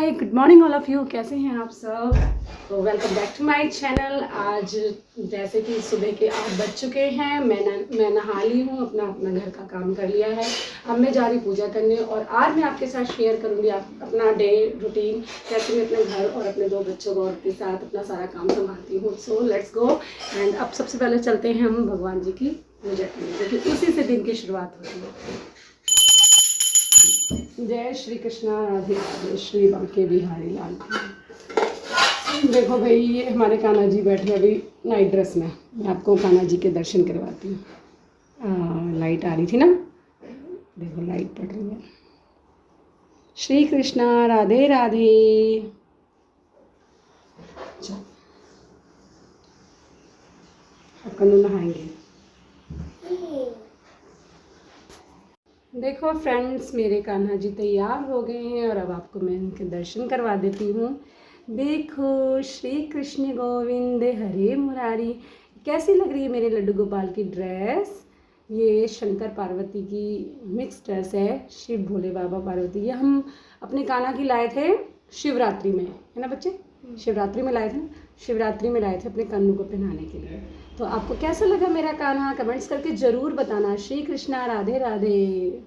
Hi good morning all of you. कैसे हैं आप सब? तो welcome back to my channel. आज जैसे कि सुबह के 8 बज चुके हैं, मैं नहा ली हूँ, अपना घर का काम कर लिया है। अब मैं जा रही पूजा करने और आज मैं आपके साथ शेयर करूँगी अपना डे रूटीन, कैसे मैं अपने घर और अपने 2 बच्चों को के साथ अपना सारा काम संभालती हूँ। So let's go. एंड अब सबसे पहले चलते हैं हम भगवान जी की पूजा करने, क्योंकि उसी से दिन की शुरुआत होती है। जय श्री कृष्णा, राधे राधे, श्री बांके बिहारी लाल। देखो भाई, ये हमारे कान्हा जी बैठे अभी नाइट ड्रेस में। मैं आपको कान्हा जी के दर्शन करवाती हूँ। लाइट आ रही थी ना, देखो लाइट पड़ रही है। श्री कृष्णा, राधे राधे। चलो अब कन्नू नहाएंगे। देखो फ्रेंड्स, मेरे कान्हा जी तैयार हो गए हैं और अब आपको मैं इनके दर्शन करवा देती हूँ। देखो, श्री कृष्ण गोविंद हरे मुरारी। कैसी लग रही है मेरे लड्डू गोपाल की ड्रेस? ये शंकर पार्वती की मिक्स ड्रेस है, शिव भोले बाबा पार्वती। ये हम अपने कान्हा की लाए थे शिवरात्रि में, है ना बच्चे? शिवरात्रि में लाए थे ना, शिवरात्रि में लाए थे अपने कन्नू को पहनाने के लिए। तो आपको कैसा लगा मेरा कान्हा? कमेंट्स करके ज़रूर बताना। श्री कृष्णा, राधे राधे।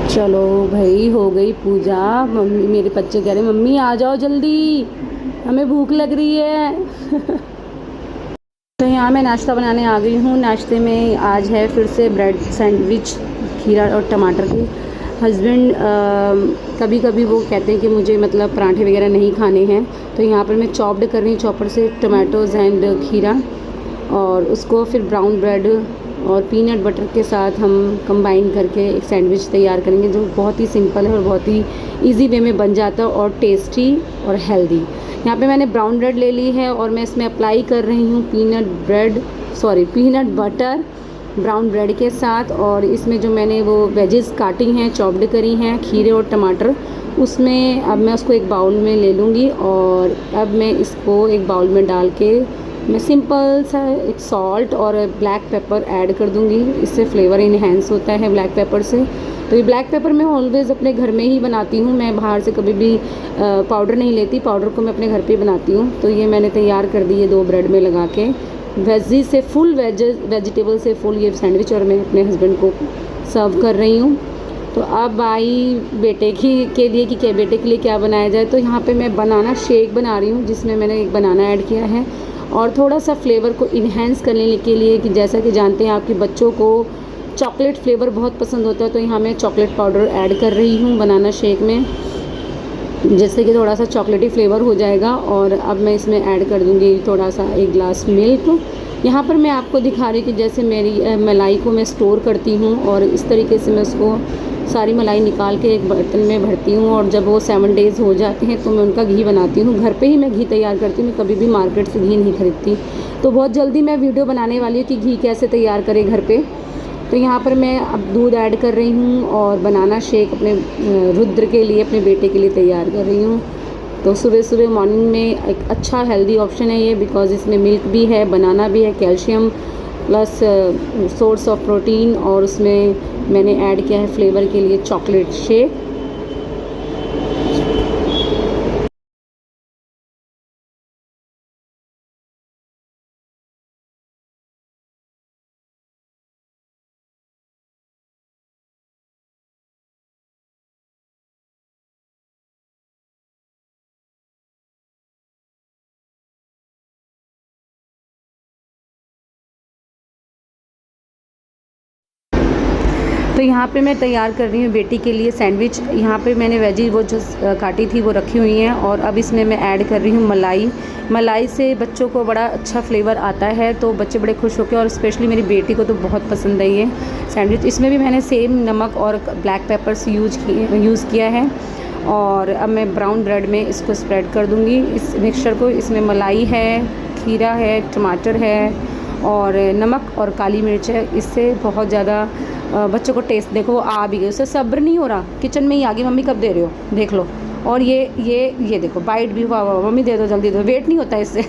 चलो भाई, हो गई पूजा। मम्मी, मेरे बच्चे कह रहे मम्मी आ जाओ जल्दी, हमें भूख लग रही है। तो यहाँ मैं नाश्ता बनाने आ गई हूँ। नाश्ते में आज है फिर से ब्रेड सैंडविच, खीरा और टमाटर की। हस्बैंड कभी कभी वो कहते हैं कि मुझे मतलब पराठे वगैरह नहीं खाने हैं, तो यहाँ पर मैं चॉप्ड कर रही हूँ चॉपर से टमाटोज़ एंड खीरा, और उसको फिर ब्राउन ब्रेड और पीनट बटर के साथ हम कंबाइन करके एक सैंडविच तैयार करेंगे, जो बहुत ही सिंपल है और बहुत ही इजी वे में बन जाता है और टेस्टी और हेल्दी। यहाँ पे मैंने ब्राउन ब्रेड ले ली है और मैं इसमें अप्लाई कर रही हूँ पीनट बटर ब्राउन ब्रेड के साथ। और इसमें जो मैंने वो वेजेस काटी हैं, चॉप्ड करी हैं, खीरे और टमाटर, उसमें अब मैं उसको एक बाउल में ले लूँगी। और अब मैं इसको एक बाउल में डाल के मैं सिंपल सा एक सॉल्ट और ब्लैक पेपर ऐड कर दूँगी। इससे फ्लेवर इन्हेंस होता है ब्लैक पेपर से। तो ये ब्लैक पेपर मैं ऑलवेज़ अपने घर में ही बनाती हूँ, मैं बाहर से कभी भी पाउडर नहीं लेती, पाउडर को मैं अपने घर पे बनाती हूँ। तो ये मैंने तैयार कर दी है 2 ब्रेड में लगा के, वेजिटेबल से फुल ये सैंडविच, और मैं अपने हस्बैंड को सर्व कर रही हूँ। तो अब आई बेटे के लिए कि क्या बेटे के लिए क्या बनाया जाए। तो यहाँ पे मैं बनाना शेक बना रही हूँ, जिसमें मैंने एक बनाना ऐड किया है और थोड़ा सा फ्लेवर को इन्हेंस करने के लिए, कि जैसा कि जानते हैं आपके बच्चों को चॉकलेट फ्लेवर बहुत पसंद होता है, तो यहाँ मैं चॉकलेट पाउडर ऐड कर रही हूँ बनाना शेक में, जिससे कि थोड़ा सा चॉकलेटी फ्लेवर हो जाएगा। और अब मैं इसमें ऐड कर दूँगी थोड़ा सा 1 ग्लास मिल्क। यहाँ पर मैं आपको दिखा रही हूँ कि जैसे मेरी मलाई को मैं स्टोर करती हूँ, और इस तरीके से मैं उसको सारी मलाई निकाल के एक बर्तन में भरती हूँ, और जब वो 7 डेज़ हो जाते हैं तो मैं उनका घी बनाती हूँ। घर पे ही मैं घी तैयार करती हूँ, मैं कभी भी मार्केट से घी नहीं खरीदती। तो बहुत जल्दी मैं वीडियो बनाने वाली हूँ कि घी कैसे तैयार करें घर पे। तो यहाँ पर मैं अब दूध ऐड कर रही हूँ और बनाना शेक अपने रुद्र के लिए, अपने बेटे के लिए तैयार कर रही हूँ। तो सुबह सुबह मॉर्निंग में एक अच्छा हेल्दी ऑप्शन है ये, बिकॉज़ इसमें मिल्क भी है, बनाना भी है, calcium plus source of protein, और उसमें मैंने ऐड किया है फ्लेवर के लिए चॉकलेट शेक। तो यहाँ पे मैं तैयार कर रही हूँ बेटी के लिए सैंडविच। यहाँ पे मैंने वेजी वो जो काटी थी वो रखी हुई हैं और अब इसमें मैं ऐड कर रही हूँ मलाई। मलाई से बच्चों को बड़ा अच्छा फ्लेवर आता है, तो बच्चे बड़े खुश होकर, और स्पेशली मेरी बेटी को तो बहुत पसंद है ये सैंडविच। इसमें भी मैंने सेम नमक और ब्लैक पेपर्स यूज़ किया है। और अब मैं ब्राउन ब्रेड में इसको स्प्रेड कर दूँगी इस मिक्सचर को। इसमें मलाई है, खीरा है, टमाटर है और नमक और काली मिर्च है। इससे बहुत ज़्यादा बच्चों को टेस्ट, देखो वो आ भी गई, उससे सब्र नहीं हो रहा, किचन में ही आ गई, मम्मी कब दे रहे हो, देख लो। और ये देखो बाइट भी हुआ, मम्मी दे दो जल्दी दो, वेट नहीं होता इससे।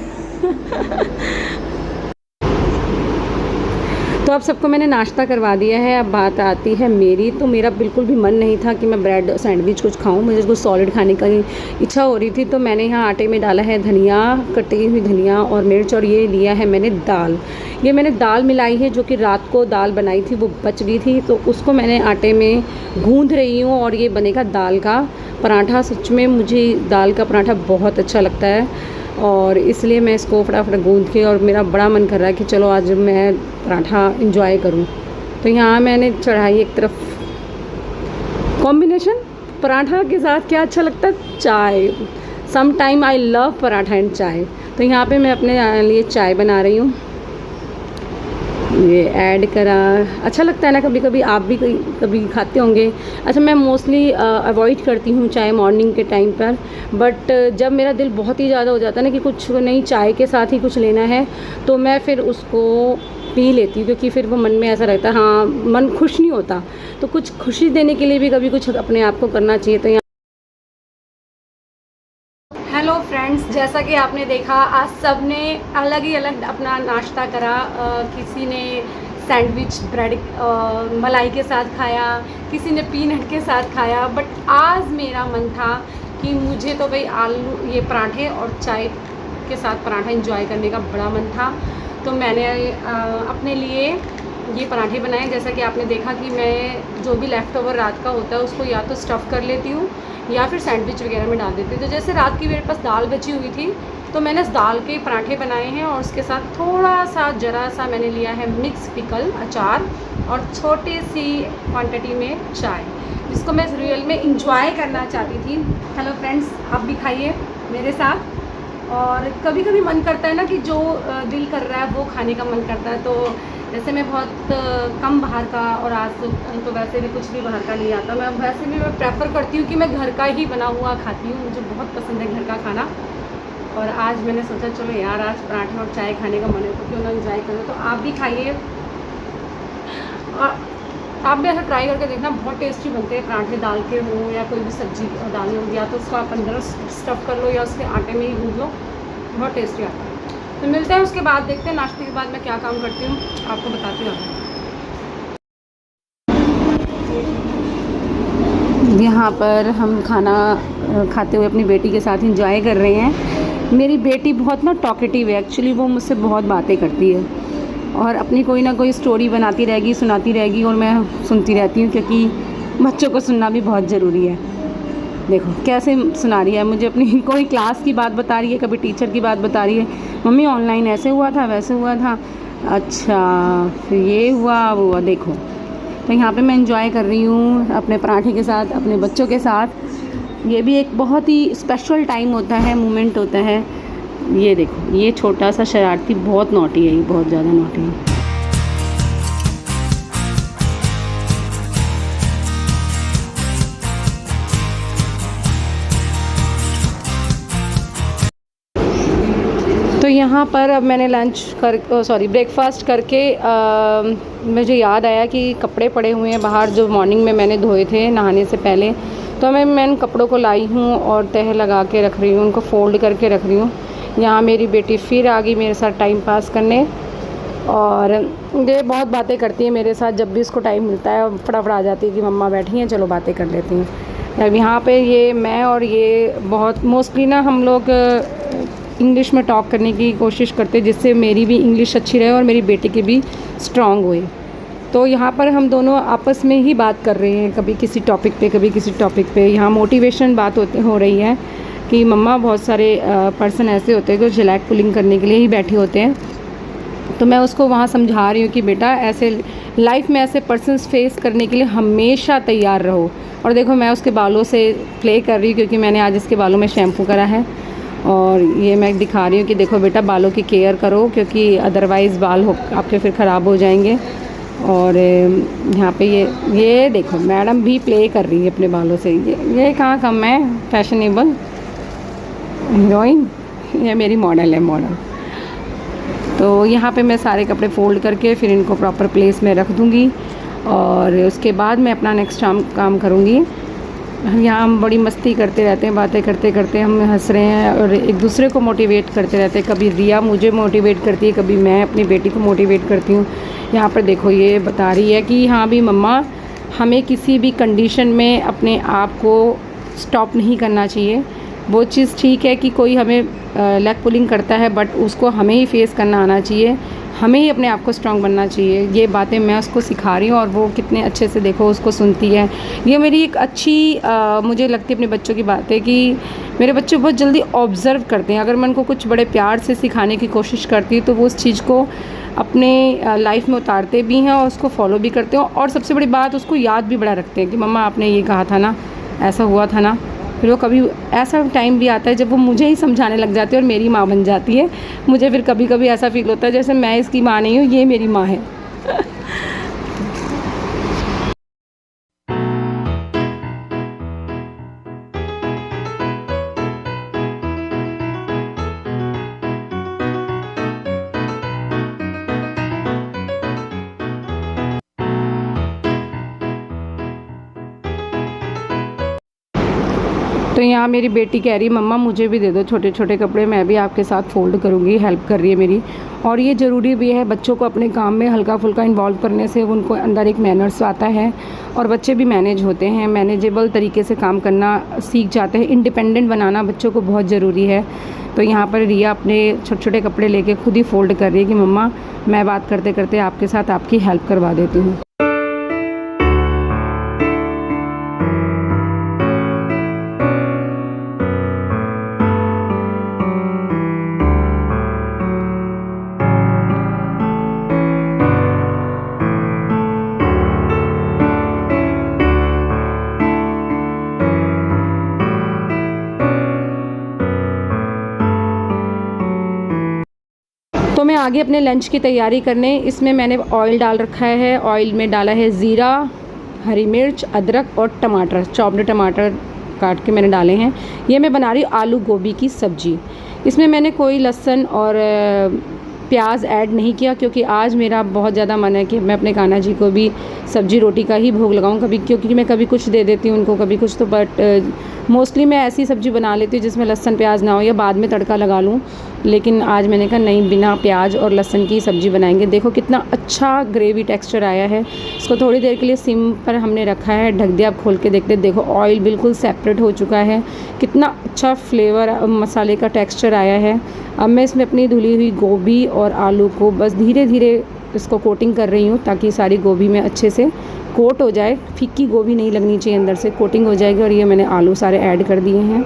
तो अब सबको मैंने नाश्ता करवा दिया है। अब बात आती है मेरी, तो मेरा बिल्कुल भी मन नहीं था कि मैं ब्रेड सैंडविच कुछ खाऊं, मुझे कुछ सॉलिड खाने की इच्छा हो रही थी। तो मैंने यहाँ आटे में डाला है धनिया, कटी हुई धनिया और मिर्च, और ये लिया है मैंने दाल। ये मैंने दाल मिलाई है जो कि रात को दाल बनाई थी, वो बच गई थी, तो उसको मैंने आटे में गूँध रही हूँ और ये बनेगा दाल का पराठा। सच में मुझे दाल का पराठा बहुत अच्छा लगता है और इसलिए मैं इसको फटाफट गूँध के, और मेरा बड़ा मन कर रहा है कि चलो आज मैं पराठा इंजॉय करूं। तो यहाँ मैंने चढ़ाई एक तरफ, कॉम्बिनेशन पराठा के साथ क्या अच्छा लगता है, चाय। Some time I love paratha and chai. तो यहाँ पे मैं अपने लिए चाय बना रही हूँ, ये ऐड करा। अच्छा लगता है ना, कभी कभी आप भी कभी खाते होंगे। अच्छा, मैं मोस्टली अवॉइड करती हूँ चाय मॉर्निंग के टाइम पर, बट जब मेरा दिल बहुत ही ज़्यादा हो जाता है ना कि कुछ नहीं, चाय के साथ ही कुछ लेना है, तो मैं फिर उसको पी लेती हूँ, क्योंकि फिर वो मन में ऐसा रहता है, हाँ मन खुश नहीं होता, तो कुछ खुशी देने के लिए भी कभी कुछ अपने आप को करना चाहिए। तो हेलो फ्रेंड्स, जैसा कि आपने देखा आज सब ने अलग ही अलग अपना नाश्ता करा। किसी ने सैंडविच ब्रेड मलाई के साथ खाया, किसी ने पीनट के साथ खाया, बट आज मेरा मन था कि मुझे तो भाई आलू ये पराठे और चाय के साथ पराठा एंजॉय करने का बड़ा मन था। तो मैंने अपने लिए ये पराठे बनाए। जैसा कि आपने देखा कि मैं जो भी लेफ़्ट ओवर रात का होता है उसको या तो स्टफ़ कर लेती हूँ या फिर सैंडविच वगैरह में डाल देती हूँ। तो जैसे रात की मेरे पास दाल बची हुई थी, तो मैंने इस दाल के पराठे बनाए हैं और उसके साथ थोड़ा सा ज़रा सा मैंने लिया है मिक्स पिकल अचार और छोटी सी क्वांटिटी में चाय, जिसको मैं रियल में इंजॉय करना चाहती थी। हेलो फ्रेंड्स, आप भी खाइए मेरे साथ। और कभी कभी मन करता है ना कि जो दिल कर रहा है वो खाने का मन करता है। तो जैसे मैं बहुत कम बाहर का, और आज तो वैसे भी कुछ भी बाहर का नहीं आता, मैं वैसे भी मैं प्रेफर करती हूँ कि मैं घर का ही बना हुआ खाती हूँ, मुझे बहुत पसंद है घर का खाना। और आज मैंने सोचा चलो यार आज पराठे और चाय खाने का मन है तो क्यों ना एंजॉय करो। तो आप भी खाइए और आप भी ऐसा ट्राई करके देखना, बहुत टेस्टी बनते हैं पराठे, दाल के हो या कोई भी सब्ज़ी डालनी हो, या तो उसको आप अंदर स्टफ़ कर लो या उसके आटे में ही गूँध लो, बहुत टेस्टी आता है। तो मिलते हैं उसके बाद, देखते हैं नाश्ते के बाद मैं क्या काम करती हूँ, आपको बताती हूँ। यहाँ पर हम खाना खाते हुए अपनी बेटी के साथ एंजॉय कर रहे हैं। मेरी बेटी बहुत ना टॉकेटिव है एक्चुअली, वो मुझसे बहुत बातें करती है और अपनी कोई ना कोई स्टोरी बनाती रहेगी, सुनाती रहेगी, और मैं सुनती रहती हूँ, क्योंकि बच्चों को सुनना भी बहुत ज़रूरी है। देखो कैसे सुना रही है मुझे, अपनी कोई क्लास की बात बता रही है, कभी टीचर की बात बता रही है, मम्मी ऑनलाइन ऐसे हुआ था वैसे हुआ था, अच्छा फिर ये हुआ वो हुआ, देखो। तो यहाँ पे मैं एंजॉय कर रही हूँ अपने पराठे के साथ, अपने बच्चों के साथ। ये भी एक बहुत ही स्पेशल टाइम होता है, मोमेंट होता है। ये देखो, ये छोटा सा शरारती बहुत नॉटी है, ये बहुत ज़्यादा नॉटी है। तो यहाँ पर अब मैंने ब्रेकफास्ट करके मुझे याद आया कि कपड़े पड़े हुए हैं बाहर जो मॉर्निंग में मैंने धोए थे नहाने से पहले। तो मैं इन कपड़ों को लाई हूँ और तह लगा के रख रही हूँ, उनको फ़ोल्ड करके रख रही हूँ। यहाँ मेरी बेटी फिर आ गई मेरे साथ टाइम पास करने, और ये बहुत बातें करती है मेरे साथ, जब भी इसको टाइम मिलता है फटाफट आ जाती है कि मम्मा बैठी हैं चलो बातें कर लेती हैं। अब यहाँ पे ये मैं और ये बहुत मोस्टली ना हम लोग इंग्लिश में टॉक करने की कोशिश करते हैं, जिससे मेरी भी इंग्लिश अच्छी रहे और मेरी बेटी की भी स्ट्रॉन्ग हुई। तो यहाँ पर हम दोनों आपस में ही बात कर रहे हैं, कभी किसी टॉपिक पे कभी किसी टॉपिक पे। यहाँ मोटिवेशन बात हो रही है कि मम्मा बहुत सारे पर्सन ऐसे होते हैं जो जिलैक पुलिंग करने के लिए ही बैठे होते हैं, तो मैं उसको वहाँ समझा रही हूँ कि बेटा ऐसे लाइफ में ऐसे पर्सन्स फेस करने के लिए हमेशा तैयार रहो। और देखो मैं उसके बालों से प्ले कर रही हूँ क्योंकि मैंने आज इसके बालों में शैम्पू करा है, और ये मैं दिखा रही हूँ कि देखो बेटा बालों की केयर करो क्योंकि अदरवाइज़ बाल हो आपके फिर ख़राब हो जाएंगे। और यहाँ पे ये देखो मैडम भी प्ले कर रही है अपने बालों से। ये कहाँ कम है फैशनेबल हीरोइन, ये मेरी मॉडल है मॉडल। तो यहाँ पे मैं सारे कपड़े फ़ोल्ड करके फिर इनको प्रॉपर प्लेस में रख दूँगी और उसके बाद मैं अपना नेक्स्ट काम करूँगी। यहाँ हम बड़ी मस्ती करते रहते हैं, बातें करते करते हम हंस रहे हैं और एक दूसरे को मोटिवेट करते रहते हैं। कभी रिया मुझे मोटिवेट करती है, कभी मैं अपनी बेटी को मोटिवेट करती हूँ। यहाँ पर देखो ये बता रही है कि हाँ भी मम्मा, हमें किसी भी कंडीशन में अपने आप को स्टॉप नहीं करना चाहिए। वो चीज़ ठीक है कि कोई हमें लेग पुलिंग करता है, बट उसको हमें ही फेस करना आना चाहिए, हमें ही अपने आप को स्ट्रॉन्ग बनना चाहिए। ये बातें मैं उसको सिखा रही हूँ और वो कितने अच्छे से देखो उसको सुनती है। ये मेरी एक अच्छी मुझे लगती है अपने बच्चों की बात है कि मेरे बच्चे बहुत जल्दी ऑब्ज़र्व करते हैं। अगर मैं उनको कुछ बड़े प्यार से सिखाने की कोशिश करती हूँ तो वो उस चीज़ को अपने लाइफ में उतारते भी हैं और उसको फॉलो भी करते हैं, और सबसे बड़ी बात उसको याद भी बड़ा रखते हैं कि मम्मा आपने ये कहा था ना, ऐसा हुआ था ना। फिर वो कभी ऐसा टाइम भी आता है जब वो मुझे ही समझाने लग जाती है और मेरी माँ बन जाती है। मुझे फिर कभी कभी ऐसा फील होता है जैसे मैं इसकी माँ नहीं हूँ, ये मेरी माँ है। तो यहाँ मेरी बेटी कह रही मम्मा मुझे भी दे दो छोटे छोटे कपड़े, मैं भी आपके साथ फ़ोल्ड करूँगी, हेल्प कर रही है मेरी। और ये ज़रूरी भी है, बच्चों को अपने काम में हल्का फुल्का इन्वॉल्व करने से उनको अंदर एक मैनर्स आता है और बच्चे भी मैनेज होते हैं, मैनेजेबल तरीके से काम करना सीख जाते हैं। इंडिपेंडेंट बनाना बच्चों को बहुत ज़रूरी है। तो यहाँ पर रिया अपने छोटे छोटे कपड़े लेके खुद ही फ़ोल्ड कर रही है कि मम्मा मैं बात करते करते आपके साथ आपकी हेल्प करवा देती हूँ। तो मैं आगे अपने लंच की तैयारी करने, इसमें मैंने ऑयल डाल रखा है। ऑयल में डाला है ज़ीरा, हरी मिर्च, अदरक और टमाटर, चॉप्ड टमाटर काट के मैंने डाले हैं। ये मैं बना रही हूँ आलू गोभी की सब्ज़ी। इसमें मैंने कोई लहसुन और प्याज ऐड नहीं किया क्योंकि आज मेरा बहुत ज़्यादा मन है कि मैं अपने कान्हा जी को भी सब्जी रोटी का ही भोग लगाऊं, कभी क्योंकि मैं कभी कुछ दे देती हूँ उनको, कभी कुछ। तो बट मोस्टली मैं ऐसी सब्ज़ी बना लेती हूँ जिसमें लहसुन प्याज ना हो या बाद में तड़का लगा लूँ। लेकिन आज मैंने कहा नहीं, बिना प्याज और लहसुन की सब्ज़ी बनाएंगे। देखो कितना अच्छा ग्रेवी टेक्सचर आया है। इसको थोड़ी देर के लिए सिम पर हमने रखा है, ढक दिया। आप खोल के देखते देखो ऑयल बिल्कुल सेपरेट हो चुका है, कितना अच्छा फ्लेवर मसाले का टेक्सचर आया है। अब मैं इसमें अपनी धुली हुई गोभी और आलू को बस धीरे धीरे इसको कोटिंग कर रही हूँ ताकि सारी गोभी में अच्छे से कोट हो जाए। फीकी गोभी नहीं लगनी चाहिए, अंदर से कोटिंग हो जाएगी। और ये मैंने आलू सारे ऐड कर दिए हैं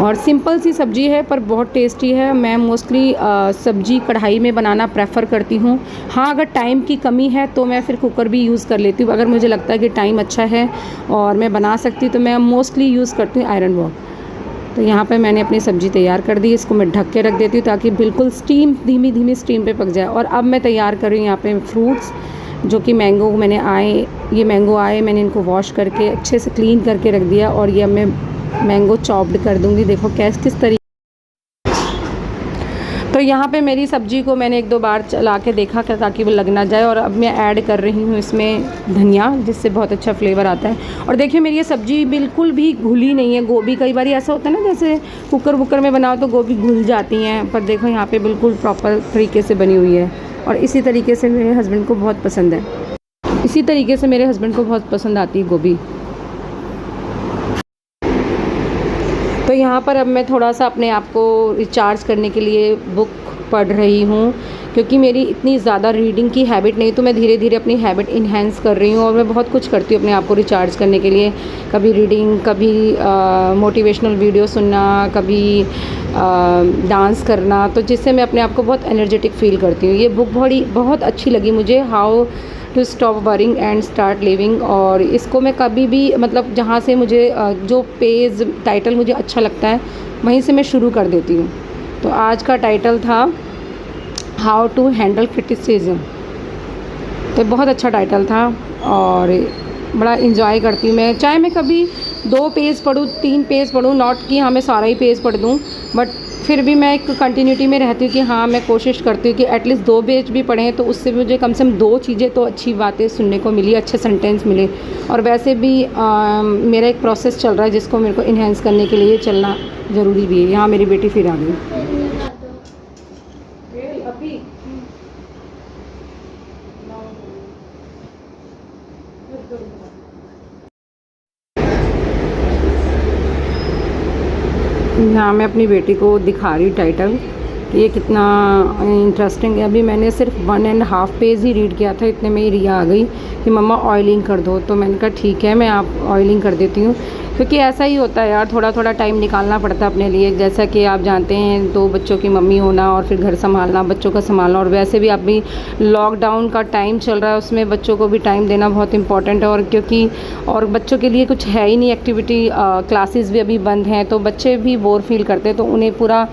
और सिंपल सी सब्ज़ी है पर बहुत टेस्टी है। मैं मोस्टली सब्ज़ी कढ़ाई में बनाना प्रेफर करती हूँ। हाँ, अगर टाइम की कमी है तो मैं फिर कुकर भी यूज़ कर लेती हूँ। अगर मुझे लगता है कि टाइम अच्छा है और मैं बना सकती तो मैं मोस्टली यूज़ करती हूँ आयरन रॉड। तो यहाँ पे मैंने अपनी सब्ज़ी तैयार कर दी। इसको मैं ढक के रख देती हूँ ताकि बिल्कुल स्टीम, धीमी धीमी स्टीम पे पक जाए। और अब मैं तैयार कर रही हूँ यहाँ पे फ्रूट्स, जो कि मैंगो ये मैंगो आए, मैंने इनको वॉश करके अच्छे से क्लीन करके रख दिया और ये अब मैं मैंगो चॉप्ड कर दूँगी। देखो किस तरीके। तो यहाँ पे मेरी सब्ज़ी को मैंने 1-2 बार चला के देखा ताकि वो लग ना जाए। और अब मैं ऐड कर रही हूँ इसमें धनिया, जिससे बहुत अच्छा फ्लेवर आता है। और देखिए मेरी ये सब्ज़ी बिल्कुल भी घुली नहीं है। गोभी कई बार ऐसा होता है ना, जैसे कुकर में बनाओ तो गोभी घुल जाती हैं, पर देखो यहाँ पे बिल्कुल प्रॉपर तरीके से बनी हुई है। और इसी तरीके से मेरे हस्बैंड को बहुत पसंद है, इसी तरीके से मेरे हस्बैंड को बहुत पसंद आती है गोभी। तो यहाँ पर अब मैं थोड़ा सा अपने आप को रिचार्ज करने के लिए बुक पढ़ रही हूँ, क्योंकि मेरी इतनी ज़्यादा रीडिंग की हैबिट नहीं, तो मैं धीरे धीरे अपनी हैबिट इन्हेंस कर रही हूँ और मैं बहुत कुछ करती हूँ अपने आप को रिचार्ज करने के लिए। कभी रीडिंग, कभी मोटिवेशनल वीडियो सुनना, कभी डांस करना, तो जिससे मैं अपने आप को बहुत एनर्जेटिक फ़ील करती हूँ। ये बुक बहुत अच्छी लगी मुझे, how to stop worrying and start living. और इसको मैं कभी भी मतलब जहाँ से मुझे जो पेज टाइटल मुझे अच्छा लगता है वहीं से मैं शुरू कर देती हूँ। तो आज का टाइटल था हाउ टू हैंडल क्रिटिसिज्म, तो बहुत अच्छा टाइटल था और बड़ा इन्जॉय करती हूँ मैं। चाहे मैं कभी 2 पेज पढूँ, 3 पेज पढूँ, नॉट कि हाँ मैं सारा ही पेज पढ़ दूँ, बट फिर भी मैं एक कंटिन्यूटी में रहती हूँ कि हाँ मैं कोशिश करती हूँ कि एटलीस्ट 2 पेज भी पढ़ें तो उससे मुझे कम से कम 2 चीज़ें तो अच्छी बातें सुनने को मिली, अच्छे सेंटेंस मिले। और वैसे भी मेरा एक प्रोसेस चल रहा है जिसको मेरे को इन्हेंस करने के लिए चलना ज़रूरी भी है। यहाँ मेरी बेटी फिर आ गई। यहाँ मैं अपनी बेटी को दिखा रही टाइटल कि ये कितना इंटरेस्टिंग है। अभी मैंने सिर्फ 1.5 पेज ही रीड किया था, इतने में ही रिया आ गई कि मम्मा ऑयलिंग कर दो। तो मैंने कहा ठीक है, मैं आप ऑयलिंग कर देती हूँ, क्योंकि ऐसा ही होता है यार, थोड़ा थोड़ा टाइम निकालना पड़ता है अपने लिए। जैसा कि आप जानते हैं 2 बच्चों की मम्मी होना और फिर घर संभालना, बच्चों का संभालना, और वैसे भी अभी लॉकडाउन का टाइम चल रहा है, उसमें बच्चों को भी टाइम देना बहुत इंपॉर्टेंट है। और क्योंकि और बच्चों के लिए कुछ है ही नहीं एक्टिविटी, क्लासेस भी अभी बंद हैं, तो बच्चे भी बोर फील करते हैं, तो उन्हें पूरा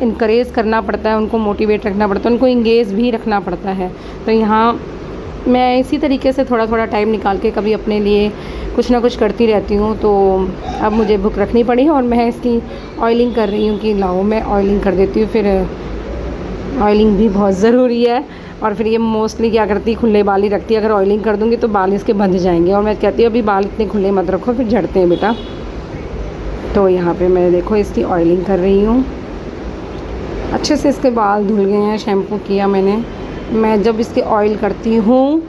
इनकरेज करना पड़ता है, उनको मोटिवेट रखना पड़ता है, उनको इंगेज भी रखना पड़ता है। तो यहाँ मैं इसी तरीके से थोड़ा थोड़ा टाइम निकाल के कभी अपने लिए कुछ ना कुछ करती रहती हूँ। तो अब मुझे बुक रखनी पड़ी और मैं इसकी ऑयलिंग कर रही हूँ कि लाओ मैं ऑयलिंग कर देती हूँ। फिर ऑयलिंग भी बहुत ज़रूरी है। और फिर ये मोस्टली क्या करती है, खुले बाल ही रखती है। अगर ऑयलिंग कर दूँगी तो बाल इसके बंध जाएंगे, और मैं कहती हूँ अभी बाल इतने खुले मत रखो, फिर झड़ते हैं बेटा। तो यहाँ पे मैं देखो इसकी ऑयलिंग कर रही हूँ। अच्छे से इसके बाल धुल गए हैं, शैम्पू किया मैंने। मैं जब इसके ऑयल करती हूँ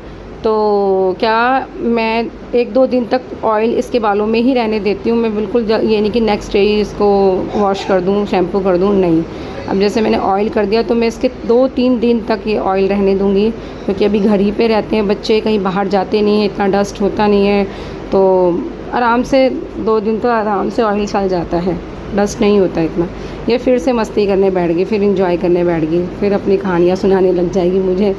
तो क्या मैं 1-2 दिन तक ऑयल इसके बालों में ही रहने देती हूँ। मैं बिल्कुल ये नहीं कि नेक्स्ट डे ही इसको वॉश कर दूँ, शैम्पू कर दूँ, नहीं। अब जैसे मैंने ऑयल कर दिया तो मैं इसके 2-3 दिन तक ये ऑयल रहने दूँगी, क्योंकि अभी घर ही पे रहते हैं बच्चे, कहीं बाहर जाते नहीं हैं, इतना डस्ट होता नहीं है, तो आराम से 2 दिन तो आराम से ऑयल चल जाता है, डस्ट नहीं होता इतना। ये फिर से मस्ती करने बैठ गई, फिर इंजॉय करने बैठ गई, फिर अपनी कहानियाँ सुनाने लग जाएगी मुझे।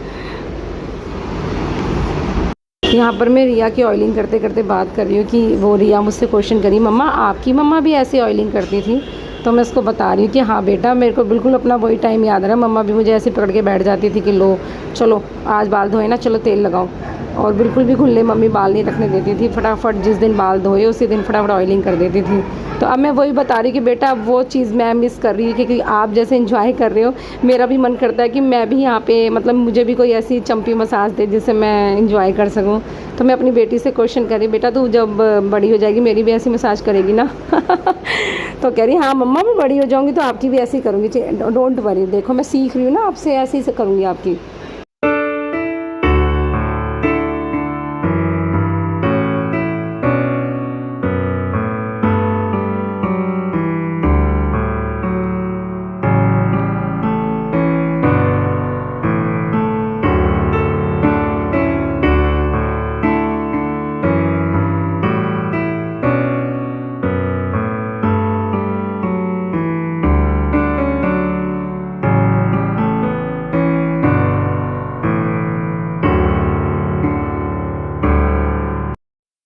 यहाँ पर मैं रिया की ऑयलिंग करते करते बात कर रही हूँ कि वो रिया मुझसे क्वेश्चन करी, मम्मा आपकी मम्मा भी ऐसे ऑयलिंग करती थी? तो मैं उसको बता रही हूँ कि हाँ बेटा, मेरे को बिल्कुल अपना वही टाइम याद आ रहा है। मम्मा भी मुझे ऐसे पकड़ के बैठ जाती थी कि लो चलो आज बाल धोए ना, चलो तेल लगाओ। और बिल्कुल भी खुले मम्मी बाल नहीं रखने देती थी, फटाफट जिस दिन बाल धोए उसी दिन फटाफट ऑयलिंग कर देती थी। तो अब मैं वही बता रही कि बेटा अब वो चीज़ मैं मिस कर रही हूँ, क्योंकि आप जैसे एंजॉय कर रहे हो, मेरा भी मन करता है कि मैं भी यहाँ पे मतलब मुझे भी कोई ऐसी चंपी मसाज दे जिससे मैं एंजॉय कर सकूँ। तो मैं अपनी बेटी से क्वेश्चन कर रही, बेटा तू जब बड़ी हो जाएगी मेरी भी ऐसी मसाज करेगी ना? तो कह रही हाँ मम्मा मैं बड़ी हो जाऊँगी तो आपकी भी ऐसी करूँगी, डोंट वरी, देखो मैं सीख रही हूँ ना आपसे, ऐसे ही करूँगी आपकी।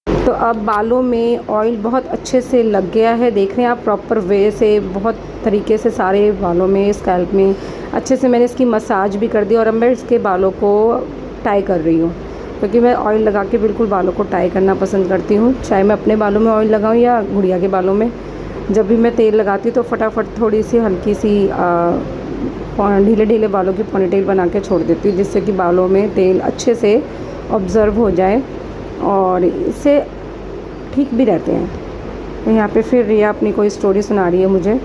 तो अब बालों में ऑयल बहुत अच्छे से लग गया है, देख रहे हैं आप, प्रॉपर वे से बहुत तरीके से सारे बालों में, स्कैल्प में अच्छे से मैंने इसकी मसाज भी कर दी। और अब मैं इसके बालों को टाई कर रही हूँ, क्योंकि मैं ऑयल लगा के बिल्कुल बालों को टाई करना पसंद करती हूँ, चाहे मैं अपने बालों में ऑयल लगाऊँ या गुड़िया के बालों में। जब भी मैं तेल लगाती हूँ तो फटाफट थोड़ी सी हल्की सी ढीले ढीले बालों की पोनीटेल बना के छोड़ देती हूँ, जिससे कि बालों में तेल अच्छे से ऑब्ज़र्व हो जाए और इससे ठीक भी रहते हैं। तो यहाँ पे फिर रिया अपनी कोई स्टोरी सुना रही है मुझे,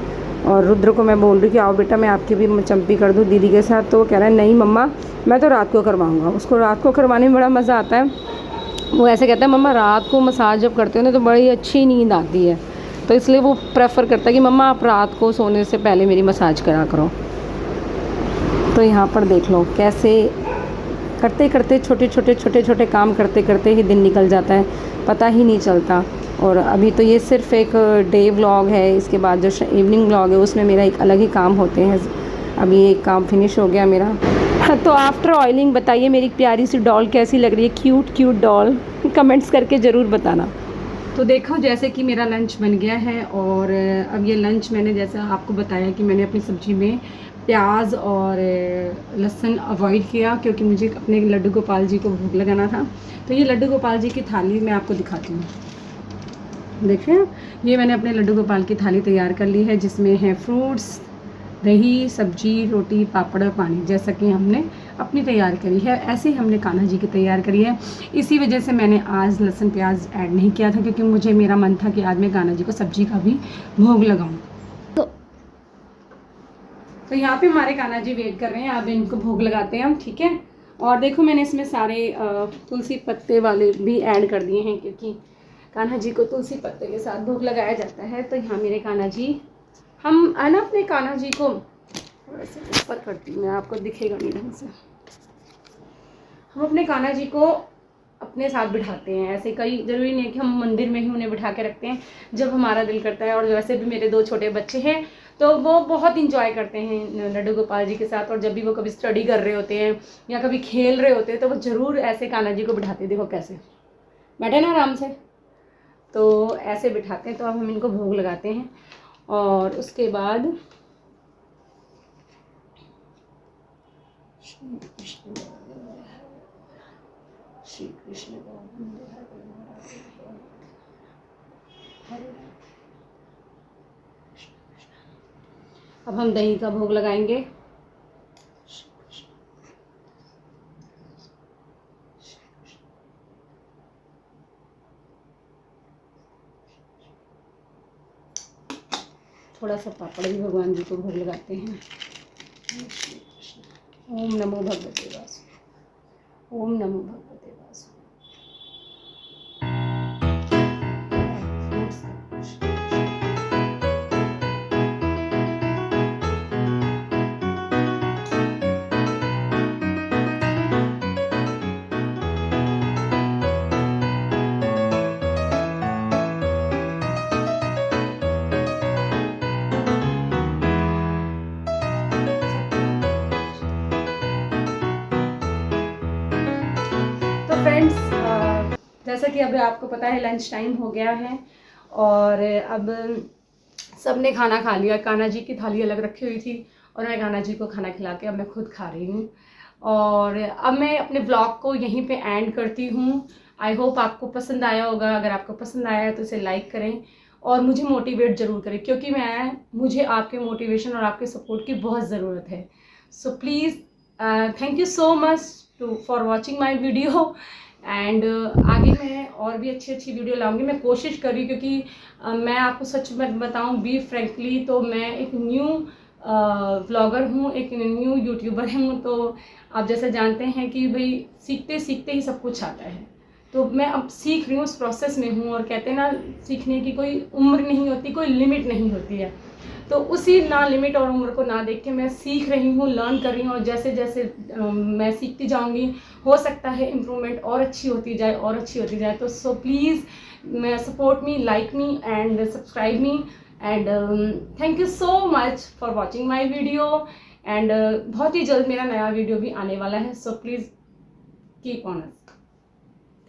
और रुद्र को मैं बोल रही कि आओ बेटा मैं आपकी भी चंपी कर दूँ दीदी के साथ। तो वो कह रहा है नहीं मम्मा मैं तो रात को करवाऊँगा। उसको रात को करवाने में बड़ा मज़ा आता है। वो ऐसे कहता है मम्मा रात को मसाज जब करते हो ना तो बड़ी अच्छी नींद आती है, तो इसलिए वो प्रेफर करता है कि मम्मा आप रात को सोने से पहले मेरी मसाज करा करो। तो यहाँ पर देख लो कैसे करते करते छोटे छोटे काम करते करते ही दिन निकल जाता है, पता ही नहीं चलता। और अभी तो ये सिर्फ एक डे व्लॉग है, इसके बाद जो इवनिंग व्लॉग है उसमें मेरा एक अलग ही काम होते हैं। अभी एक काम फिनिश हो गया मेरा। तो आफ्टर ऑयलिंग बताइए मेरी प्यारी सी डॉल कैसी लग रही है, क्यूट डॉल, कमेंट्स करके ज़रूर बताना। तो देखो जैसे कि मेरा लंच बन गया है, और अब ये लंच मैंने जैसा आपको बताया कि मैंने अपनी सब्ज़ी में प्याज और लहसुन अवॉइड किया, क्योंकि मुझे अपने लड्डू गोपाल जी को भोग लगाना था। तो ये लड्डू गोपाल जी की थाली मैं आपको दिखाती हूँ। देखिए ये मैंने अपने लड्डू गोपाल की थाली तैयार कर ली है, जिसमें है फ्रूट्स, दही, सब्जी, रोटी, पापड़ और पानी, जैसा कि हमने अपनी तैयार करी है ऐसे ही हमने कान्हा जी की तैयार करी है। इसी वजह से मैंने आज लहसुन प्याज ऐड नहीं किया था, क्योंकि मुझे मेरा मन था कि आज मैं कान्हा जी को सब्जी का भी भोग लगाऊं। तो यहाँ पे हमारे कान्हा जी वेट कर रहे हैं, अब इनको भोग लगाते हैं हम, ठीक है। और देखो मैंने इसमें सारे तुलसी पत्ते वाले भी ऐड कर दिए हैं, क्योंकि कान्हा जी को तुलसी पत्ते के साथ भोग लगाया जाता है। तो यहाँ मेरे कान्हा जी, हम है ना अपने कान्हा जी को वैसे ऊपर करती हूँ मैं, आपको दिखेगा नहीं ढंग से। हम अपने कान्हा जी को अपने साथ बिठाते हैं, ऐसे कई ज़रूरी नहीं है कि हम मंदिर में ही उन्हें बिठा के रखते हैं, जब हमारा दिल करता है। और वैसे भी मेरे 2 छोटे बच्चे हैं, तो वो बहुत इंजॉय करते हैं लड्डू गोपाल जी के साथ। और जब भी वो कभी स्टडी कर रहे होते हैं या कभी खेल रहे होते हैं, तो वो ज़रूर ऐसे कान्हा जी को बिठाते हैं। देखो कैसे बैठे ना आराम से, तो ऐसे बिठाते हैं। तो अब हम इनको भोग लगाते हैं, और उसके बाद श्री कृष्ण अब हम दही का भोग लगाएंगे। थोड़ा सा पापड़ भी भगवान जी को भोग लगाते हैं। ओम नमो भगवते वासुदेवाय, ओम नमो भगवते वासुदेवाय। फ्रेंड्स, जैसा कि अभी आपको पता है लंच टाइम हो गया है, और अब सब ने खाना खा लिया। कान्हा जी की थाली अलग रखी हुई थी, और मैं कान्हा जी को खाना खिला के अब मैं खुद खा रही हूँ। और अब मैं अपने ब्लॉग को यहीं पे एंड करती हूँ। आई होप आपको पसंद आया होगा। अगर आपको पसंद आया है तो इसे लाइक करें और मुझे मोटिवेट ज़रूर करें, क्योंकि मुझे आपके मोटिवेशन और आपके सपोर्ट की बहुत ज़रूरत है। So please thank you so much for watching my video. And आगे मैं और भी अच्छी वीडियो लाऊंगी। मैं कोशिश कर रही हूँ, क्योंकि मैं आपको सच में बताऊँ, बी फ्रेंकली, तो मैं एक न्यू व्लॉगर हूँ, एक न्यू यूट्यूबर हूँ। तो आप जैसे जानते हैं कि भाई सीखते सीखते ही सब कुछ आता है। तो मैं अब सीख रही हूँ, उस प्रोसेस में हूँ। और कहते हैं ना, सीखने की कोई उम्र नहीं होती, कोई लिमिट नहीं होती है। तो उसी ना लिमिट और उम्र को ना देख के मैं सीख रही हूँ, लर्न कर रही हूँ। और जैसे जैसे मैं सीखती जाऊँगी, हो सकता है इम्प्रूवमेंट और अच्छी होती जाए और अच्छी होती जाए। तो so please support me, like me and subscribe me. And thank you so much for watching my video. And बहुत ही जल्द मेरा नया वीडियो भी आने वाला है। So please keep on us.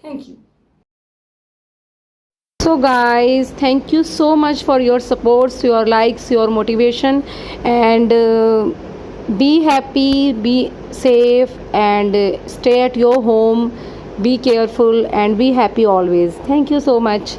Thank you. So guys, thank you so much for your supports, your likes, your motivation, and be happy, be safe, and stay at your home. Be careful and be happy always. Thank you so much.